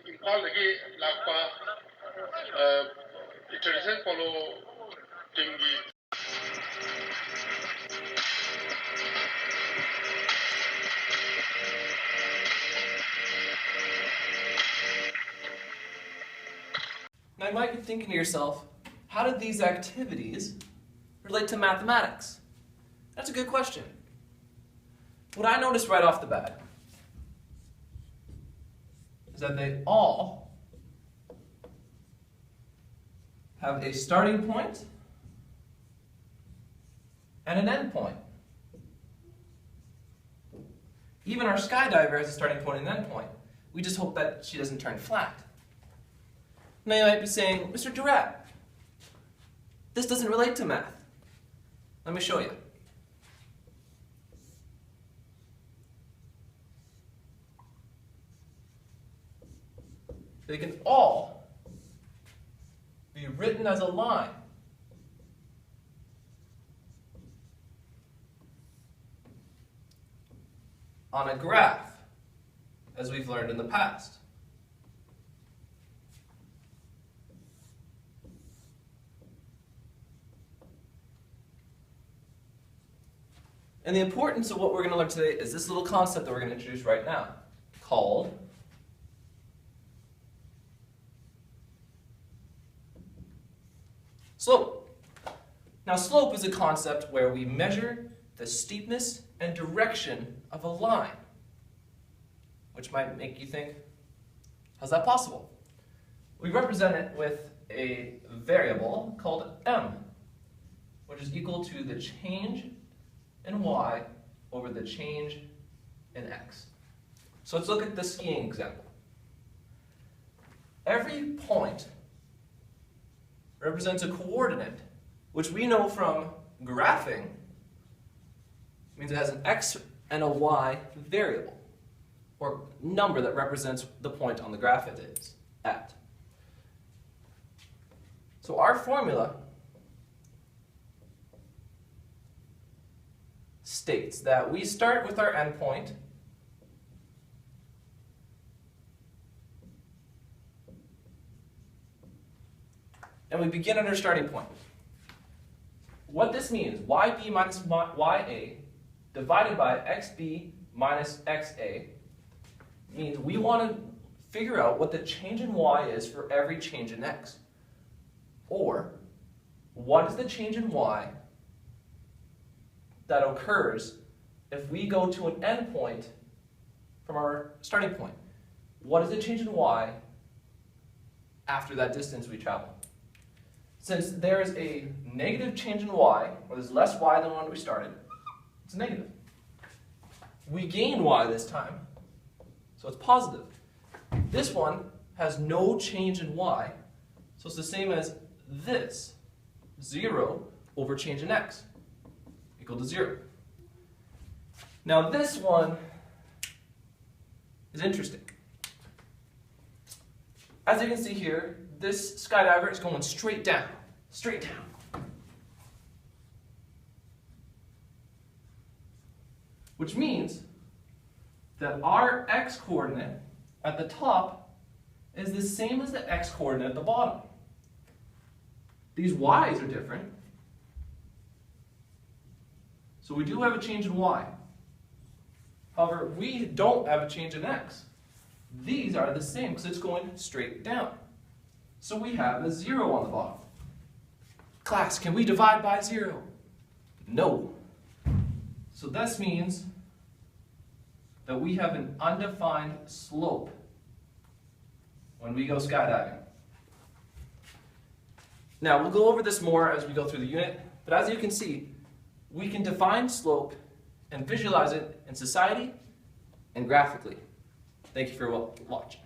imphaldagi lakpa tradition follow teamgi Now you might be thinking to yourself, how did these activities relate to mathematics? That's a good question. What I noticed right off the bat is that they all have a starting point and an end point. Even our skydiver has a starting point and an end point. We just hope that she doesn't turn flat. Now you might be saying, Mr. DeRaadt, this doesn't relate to math. Let me show you. They can all be written as a line. On a graph, as we've learned in the past. And the importance of what we're going to learn today is this little concept that we're going to introduce right now, called slope. Now, slope is a concept where we measure the steepness and direction of a line, which might make you think, how's that possible? We represent it with a variable called m, which is equal to the change in y over the change in x. So let's look at the skiing example. Every point represents a coordinate, which we know from graphing means it has an x and a y variable, or number that represents the point on the graph it is at. So our formula states that we start with our endpoint and we begin at our starting point. What this means, yb minus ya divided by xb minus xa, means we want to figure out what the change in y is for every change in x. Or, what is the change in y that occurs if we go to an endpoint from our starting point? What is the change in y after that distance we travel? Since there is a negative change in y, or there's less y than when we started, it's negative. We gain y this time, so it's positive. This one has no change in y, so it's the same as this, 0 over change in x, equal to 0. Now this one is interesting. As you can see here, this skydiver is going straight down, straight down. Which means that our x-coordinate at the top is the same as the x-coordinate at the bottom. These y's are different, so we do have a change in y. However, we don't have a change in x. These are the same because it's going straight down. So we have a 0 on the bottom. Class, can we divide by 0? No. So this means that we have an undefined slope when we go skydiving. Now, we'll go over this more as we go through the unit, but as you can see, we can define slope and visualize it in society and graphically. Thank you for watching.